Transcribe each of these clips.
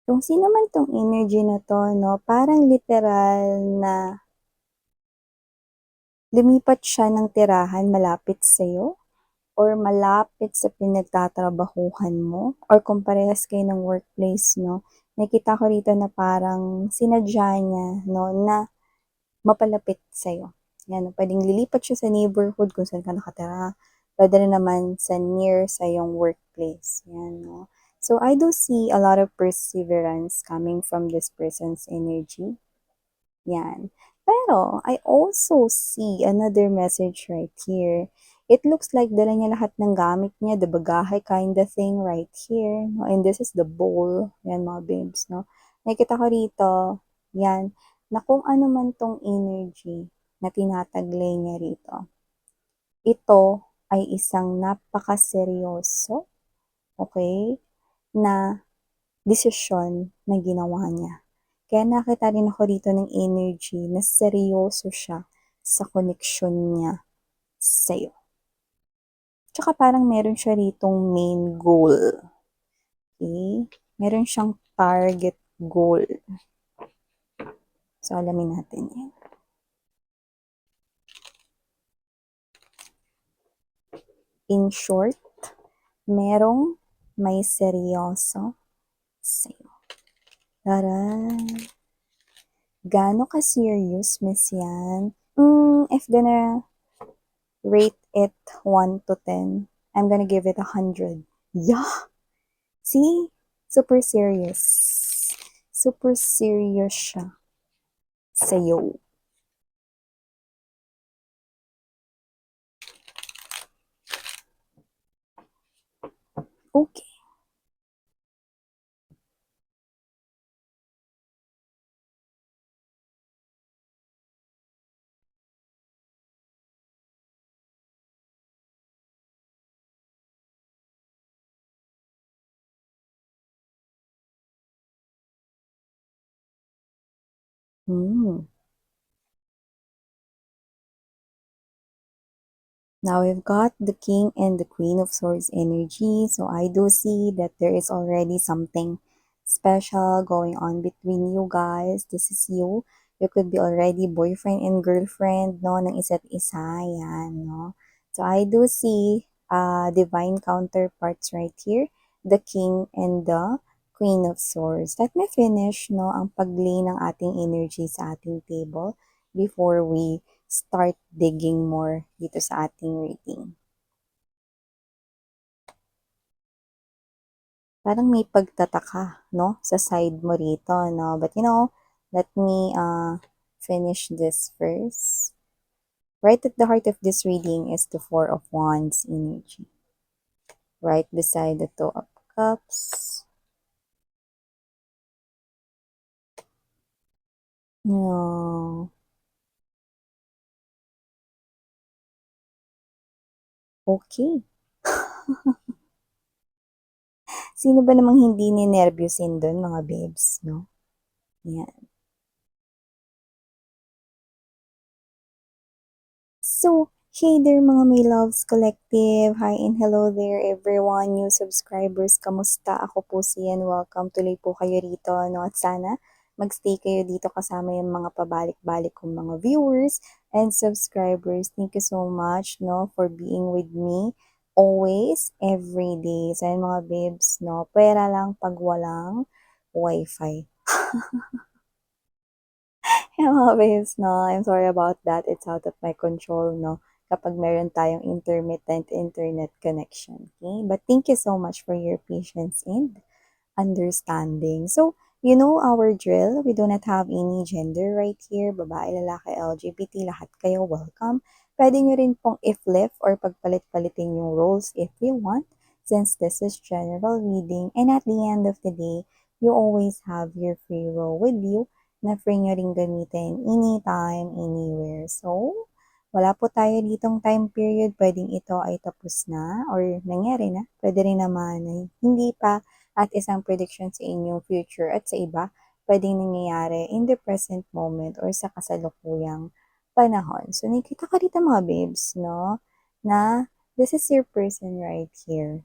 Kung sino man 'tong energy na 'to 'no, parang literal na lumipat siya ng tirahan malapit sa'yo or malapit sa pinagtatrabahuhan mo or kung parehas kayo ng workplace 'no, nakikita ko rito na parang sinadya niya 'no, na mapalapit sa'yo. 'Yan, puwedeng lilipat siya sa neighborhood kung saan ka nakatira, puwede rin naman sa near sa iyong workplace, 'yan 'no. So, I do see a lot of perseverance coming from this person's energy. Yan. Pero I also see another message right here. It looks like dala niya lahat ng gamit niya, the bagahe kinda thing right here, no? And this is the bowl. Yan mga babes, no? Nakikita ko rito, yan, na kung ano man tong energy na tinataglay niya rito. Ito ay isang napakaseryoso, okay, na desisyon na ginawa niya. Kaya nakita rin ako dito ng energy na seryoso siya sa koneksyon niya sa'yo. Tsaka parang meron siya ritong main goal. Okay? Meron siyang target goal. So, alamin natin yan. In short, merong may seryoso sa'yo. Taray! Gaano ka-serious, miss yan? If gonna rate it 1 to 10, I'm gonna give it 100. Yeah! See? Super serious. Super serious siya sa'yo. Okay. Hmm. Now we've got the King and the Queen of Swords energy. So I do see that there is already something special going on between you guys. This is you. You could be already boyfriend and girlfriend, no, ng isa't isa, yan, no. So I do see divine counterparts right here, the King and the Queen of Swords. Let me finish, no, ang paglay ng ating energy sa ating table before we start digging more dito sa ating reading. Parang may pagtataka, no, sa side mo rito, no? But let me finish this first. Right at the heart of this reading is the Four of Wands energy. Right beside the Two of Cups. No. Okay. Sino ba namang hindi ninervyusin doon, mga babes, no? Yan. So, hey there mga may loves collective. Hi and hello there everyone, new subscribers. Kamusta? Ako po si Ian. Welcome. Tuloy po kayo rito, no? At sana magstay kayo dito kasama yung mga pabalik-balik kong mga viewers and subscribers. Thank you so much, no, for being with me always, every day. So, yun, mga babes, no? Pwera lang pag walang wifi. Yeah, mga babes, no, I'm sorry about that. It's out of my control, no, kapag meron tayong intermittent internet connection. Okay? But thank you so much for your patience and understanding. So, you know our drill. We do not have any gender right here. Babae, lalaki, LGBT, lahat kayo welcome. Pwede nyo rin pong i-flip or pagpalit-palitin yung roles if you want, since this is general reading. And at the end of the day, you always have your free role with you na free nyo ring gamitin anytime, anywhere. So, wala po tayo ditong time period. Pwedeng ito ay tapos na or nangyari na. Pwede rin naman ay hindi pa, at isang prediction sa inyong future at sa iba, pwedeng nangyayari in the present moment or sa kasalukuyang panahon. So, nakikita ka dito mga babes, no? Na this is your person right here.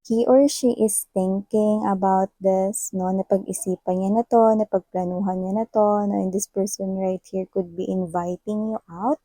he or she is thinking about this, no, napag-isipan niya na 'to, napagplanuhan niya na 'to, no, and this person right here could be inviting you out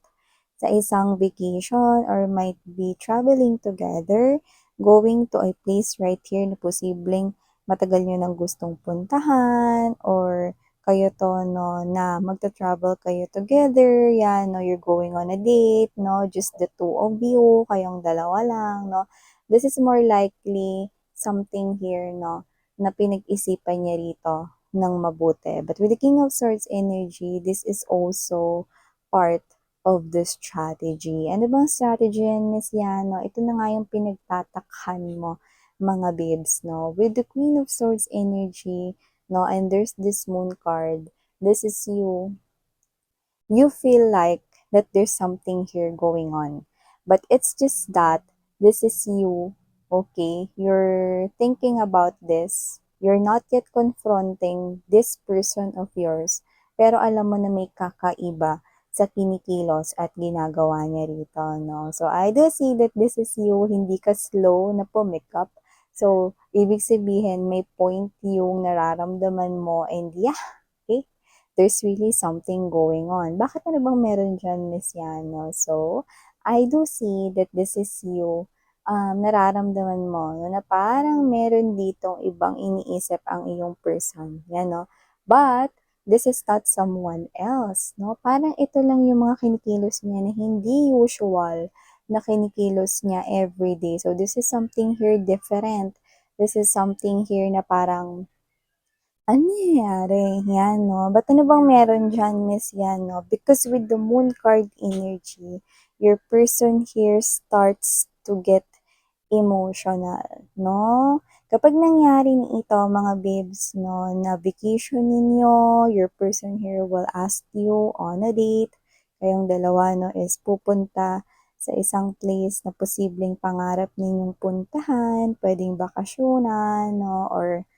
sa isang vacation or might be traveling together, going to a place right here na posibleng matagal niyo nang gustong puntahan or kayo 'to 'no, na magta-travel kayo together, 'yan 'no, you're going on a date 'no, just the two of you, kayong dalawa lang 'no. This is more likely something here 'no, na pinag-isipan niya rito ng mabuti. But with the King of Swords energy, this is also part of the strategy. Ano bang strategy yan, Miss Yano? Ito na nga yung pinagtatakhan mo, mga babes, no? With the Queen of Swords energy, no, and there's this moon card. This is you. You feel like that there's something here going on. But it's just that this is you, okay? You're thinking about this. You're not yet confronting this person of yours. Pero alam mo na may kakaiba sa kinikilos at ginagawa niya rito, no? So, I do see that this is you, hindi ka slow na pumikap. So, ibig sabihin, may point yung nararamdaman mo and yeah, okay? There's really something going on. Bakit ano bang meron dyan, Miss Yano? So, I do see that this is you. Nararamdaman mo no, na parang meron ditong ibang iniisip ang iyong person. Yan, no? But, this is not someone else, no? Parang ito lang yung mga kinikilos niya na hindi usual na kinikilos niya everyday. So, this is something here different. This is something here na parang ano nangyayari? Yan 'no. Ba't ano bang meron diyan, Miss yan 'no? Because with the moon card energy, your person here starts to get emotional, 'no? Kapag nangyari na ito mga babes 'no, na vacation ninyo, your person here will ask you on a date, kayong dalawa 'no is pupunta sa isang place na posibleng pangarap ninyong puntahan, puwedeng bakasyonan 'no or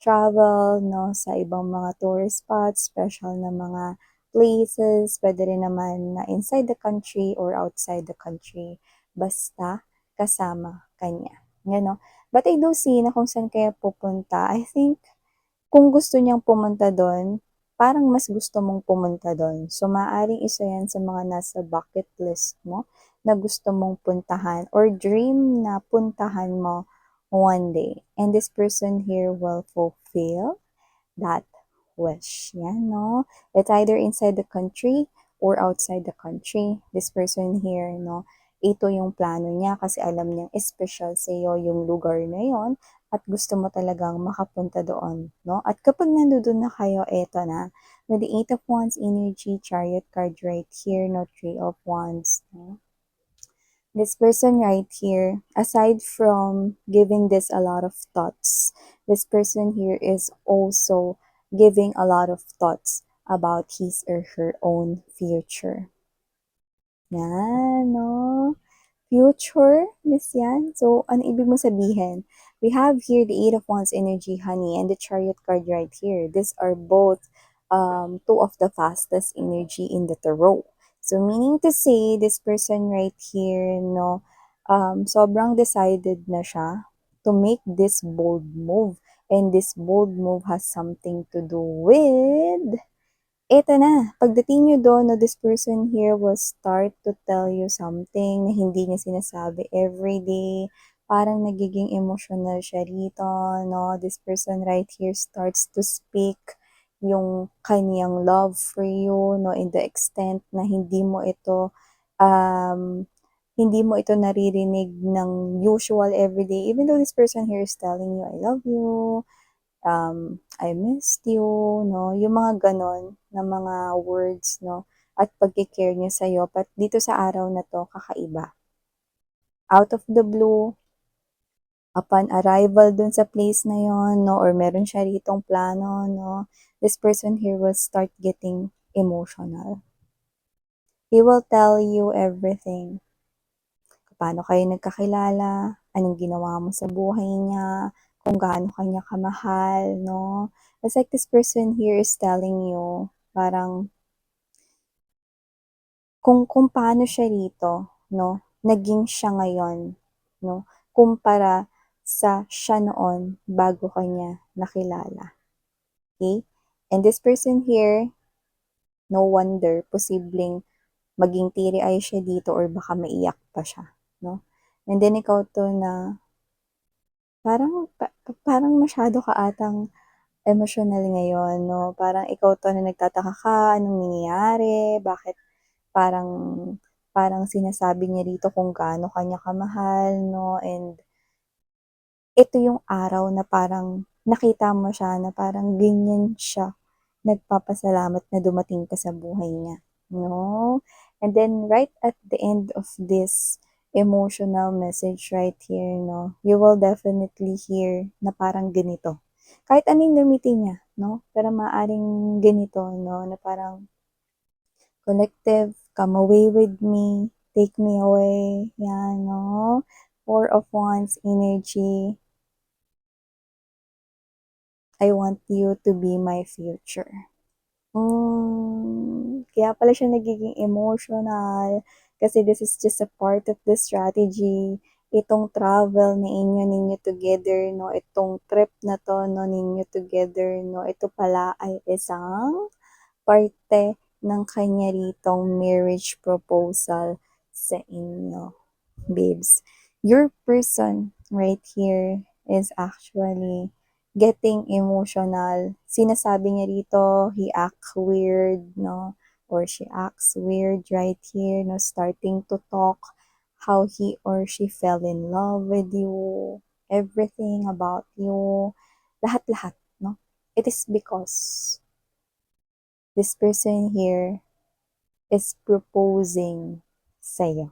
travel 'no, sa ibang mga tourist spots, special na mga places, puwede rin naman na inside the country or outside the country, basta kasama ka niya, 'no. But I do see na kung saan kayo pupunta, I think kung gusto niyang pumunta dun, parang mas gusto mong pumunta dun. So, maaaring isa yan sa mga nasa bucket list mo na gusto mong puntahan or dream na puntahan mo one day. And this person here will fulfill that wish. Yan, no? It's either inside the country or outside the country. This person here, no? Ito yung plano niya kasi alam niyang special sa iyo yung lugar na yon at gusto mo talagang makapunta doon, no? At kapag nandoon na kayo, eto na. With the Eight of Wands energy, Chariot card right here, no? Three of Wands, no? This person right here, aside from giving this a lot of thoughts, this person here is also giving a lot of thoughts about his or her own future. Yan, no? Future, Miss Yan. So, ano ibig mo sabihin? We have here the Eight of Wands energy, honey, and the Chariot card right here. These are both two of the fastest energy in the tarot. So, meaning to say, this person right here, no, sobrang decided na siya to make this bold move. And this bold move has something to do with eto na, pagdating niyo do'n 'no, this person here will start to tell you something na hindi niya sinasabi everyday. Parang nagiging emotional siya rito 'no. This person right here starts to speak yung kaniyang love for you 'no, in the extent na um, hindi mo ito naririnig ng usual everyday. Even though this person here is telling you, "I love you." I missed you, no? Yung mga ganon na mga words, no? At pagki-care niya sa'yo. But dito sa araw na to, kakaiba. Out of the blue, upon arrival dun sa place na yon, no? Or meron siya ritong plano, no? This person here will start getting emotional. He will tell you everything. Paano kayo nagkakilala, anong ginawa mo sa buhay niya, kung gaano kanya kamahal, no? It's like this person here is telling you, parang, kung paano siya rito, no? Naging siya ngayon, no? Kumpara sa siya noon bago ka niya nakilala. Okay? And this person here, no wonder, posibleng maging teary-eye siya dito or baka maiyak pa siya, no? And then ikaw 'to na parang masyado ka atang emotional ngayon, 'no? Parang ikaw 'to na nagtataka ka, anong nangyayari, bakit parang parang sinasabi niya dito kung gaano ka niya kamahal, 'no? And ito yung araw na parang nakita mo siya na parang ganyan siya nagpapasalamat na dumating ka sa buhay niya, 'no? And then right at the end of this emotional message right here, 'no, you will definitely hear na parang ganito. Kahit ano yung gamitin niya, 'no, pero maaaring ganito, 'no, na parang collective, come away with me, take me away, yan, 'no? Four of Wands energy, I want you to be my future. Kaya pala siya nagiging emotional kasi this is just a part of the strategy. Itong travel na ninyo together, 'no, itong trip na 'to, 'no, ninyo together, 'no, ito pala ay isang parte ng kanya ritong marriage proposal sa inyo, babes. Your person right here is actually getting emotional. Sinasabi niya rito, he acts weird, no? Or she acts weird right here, no? Starting to talk how he or she fell in love with you, everything about you, lahat-lahat, no? It is because this person here is proposing sa'yo.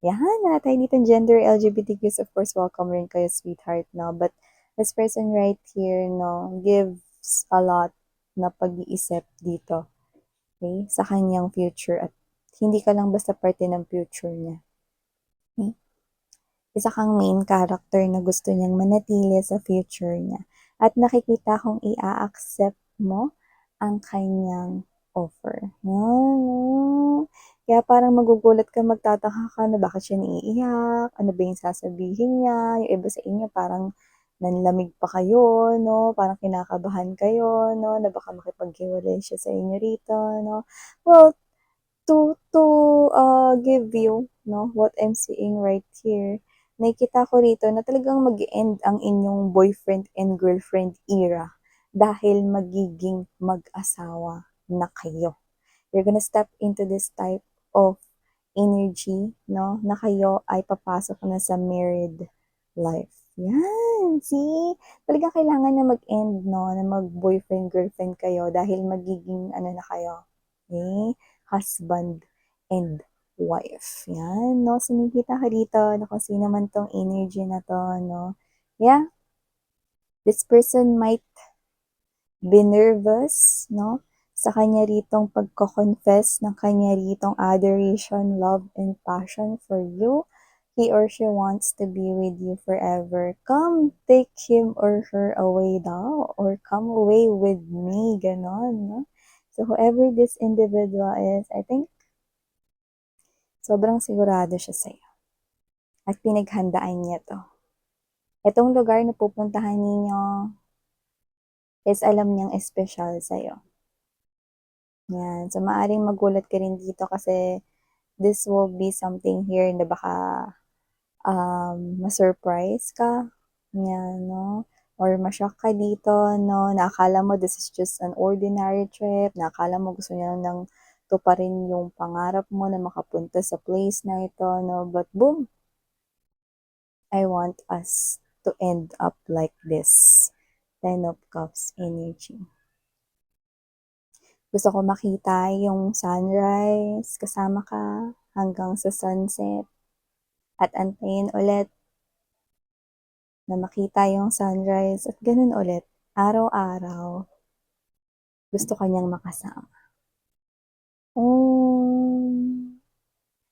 Yan, lahat tayo dito gender LGBTQs, of course, welcome rin kayo, sweetheart, no? But this person right here, no, gives a lot na pag-iisip dito, okay, sa kanyang future at hindi ka lang basta parte ng future niya. Okay? Isa kang main character na gusto niyang manatili sa future niya. At nakikita kong i-accept mo ang kanyang offer. No. Kaya parang magugulat ka, magtataka ka na bakit siya naiiyak, ano ba yung sasabihin niya, yung iba sa inyo parang nanlamig pa kayo, no? Parang kinakabahan kayo, no? Na baka makipaghiwalay siya sa inyo rito, no? Well, to give you, no, what I'm seeing right here, nakikita ko rito na talagang mag-end ang inyong boyfriend and girlfriend era dahil magiging mag-asawa na kayo. You're gonna step into this type of energy, no, na kayo ay papasok na sa married life. Yan, see? Talagang kailangan na mag-end, no, na mag-boyfriend-girlfriend kayo dahil magiging, ano na kayo, okay? Husband and wife. Yan, no? So, nakikita ka dito na kung sino man tong energy na to, no? Yeah, this person might be nervous, no? Sa kanya ritong pagko-confess ng kanya ritong adoration, love, and passion for you. He or she wants to be with you forever. Come, take him or her away daw. Or come away with me. Ganon, no? So, whoever this individual is, I think, sobrang sigurado siya sa'yo. At pinaghandaan niya to. Itong lugar na pupuntahan ninyo is alam niyang espesyal sa'yo. Yan. So, maaring magulat ka rin dito kasi this will be something here na baka ma-surprise ka. Yan, no? Or ma-shock ka dito, no? Nakakala mo this is just an ordinary trip. Nakakala mo gusto niya lang tuparin yung pangarap mo na makapunta sa place na ito, no? But boom! I want us to end up like this. Ten of Cups energy. Gusto ko makita yung sunrise, kasama ka hanggang sa sunset. At antayin ulit na makita yung sunrise at ganun ulit, araw-araw, gusto ka niyang makasama.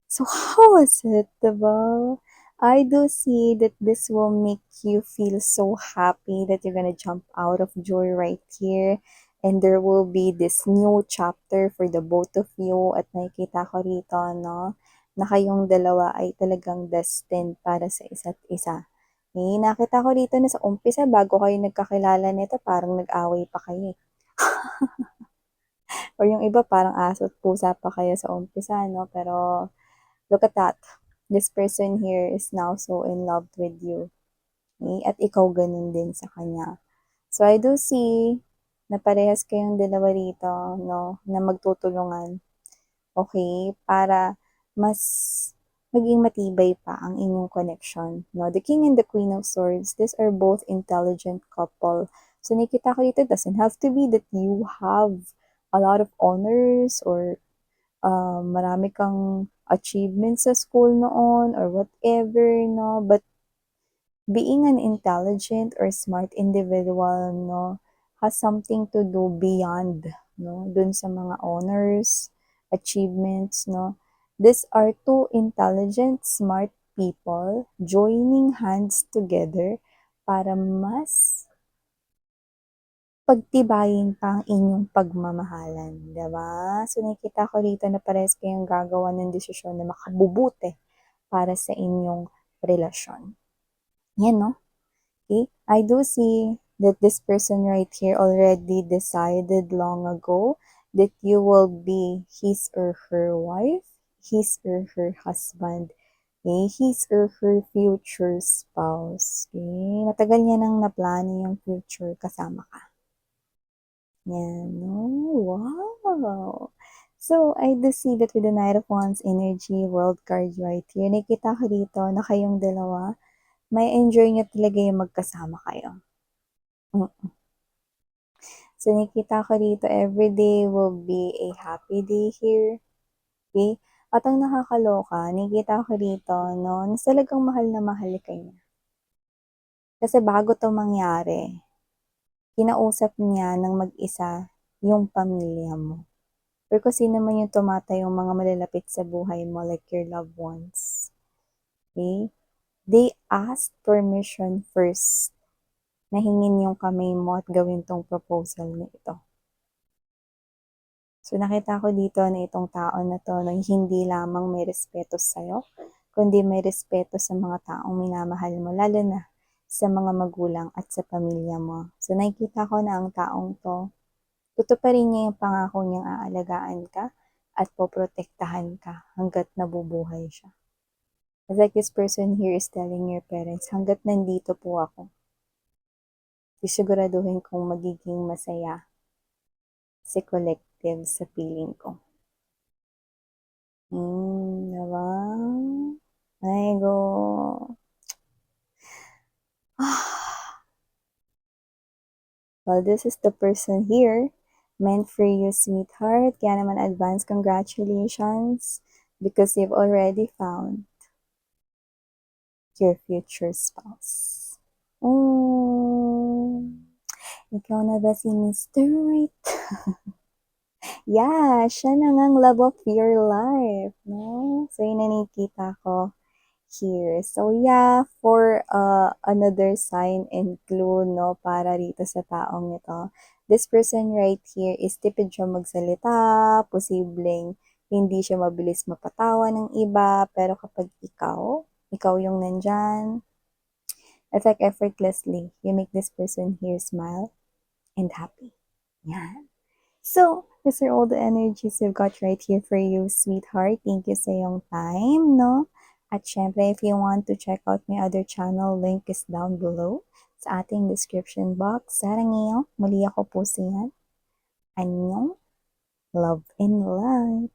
So how was it, diba? I do see that this will make you feel so happy that you're gonna jump out of joy right here. And there will be this new chapter for the both of you. At nakikita ko rito, no, na kayong dalawa ay talagang destined para sa isa't isa. Eh, nakita ko dito na sa umpisa bago kayo nagkakilala nito parang nag-away pa kayo, eh. Or yung iba parang aso't pusa pa kayo sa umpisa 'no, pero look at that. This person here is now so in love with you, eh, at ikaw gano'n din sa kanya. So, I do see na parehas kayong dalawa rito 'no, na magtutulungan, okey, para mas maging matibay pa ang inyong connection 'no. The King and the Queen of Swords, these are both intelligent couple. So, nakikita ko dito, doesn't have to be that you have a lot of honors or marami kang achievements sa school noon or whatever 'no, but being an intelligent or smart individual 'no, has something to do beyond 'no, dun sa mga honors, achievements 'no. These are two intelligent, smart people joining hands together para mas pagtibayin pa ang inyong pagmamahalan, 'di ba? So, nakikita ko rito na parehas kayong gagawa ng desisyon na makabubuti para sa inyong relasyon. 'Yan 'no, okay? I do see that this person right here already decided long ago that you will be his or her wife, his or her husband, okay? His or her future spouse, okay? Matagal niya nang naplano yung future kasama ka. Yan, oh, wow! So, I do see that with the Knight of Wands energy, World card right here, nakikita ko dito na kayong dalawa, may enjoy niyo talaga yung magkasama kayo. Mm. So, nakikita ko dito, everyday will be a happy day here. Okay? At ang nakakaloka, nakikita ko dito, no, na talagang mahal na mahal ka niya. Kasi bago to mangyari, kinausap niya ng mag-isa yung pamilya mo. Or kung sino man yung tumatayong mga malalapit sa buhay mo, like your loved ones. Okay? They asked permission first na hingin yung kamay mo at gawin tong proposal na ito. So, nakita ko dito na itong tao na to na hindi lamang may respeto sa'yo, kundi may respeto sa mga taong minamahal mo, lalo na sa mga magulang at sa pamilya mo. So, nakikita ko na ang taong to, tutuparin niya yung pangako niyang aalagaan ka at poprotektahan ka hanggat nabubuhay siya. It's like this person here is telling your parents, hanggat nandito po ako, sisiguraduhin kong magiging masaya si collective sa feeling ko. Diba? Ay, go. Well, this is the person here meant for you, sweetheart. Kaya naman advance congratulations because you've already found your future spouse. Ikaw na ba si Mr. Right? Yeah, siya na ngang love of your life, no? So, yun na nakikita ko here. So, yeah, for another sign and clue, no, para rito sa taong ito, this person right here is tipid siya magsalita, posibleng hindi siya mabilis mapatawa ng iba, pero kapag ikaw yung nandyan, it's like effortlessly, you make this person here smile and happy. Yan. So, these are all the energies we've got right here for you, sweetheart. Thank you sa iyong time, no? At syempre, if you want to check out my other channel, link is down below sa ating description box. Sarangayo, muli ako po siyan. Anyong, love and light.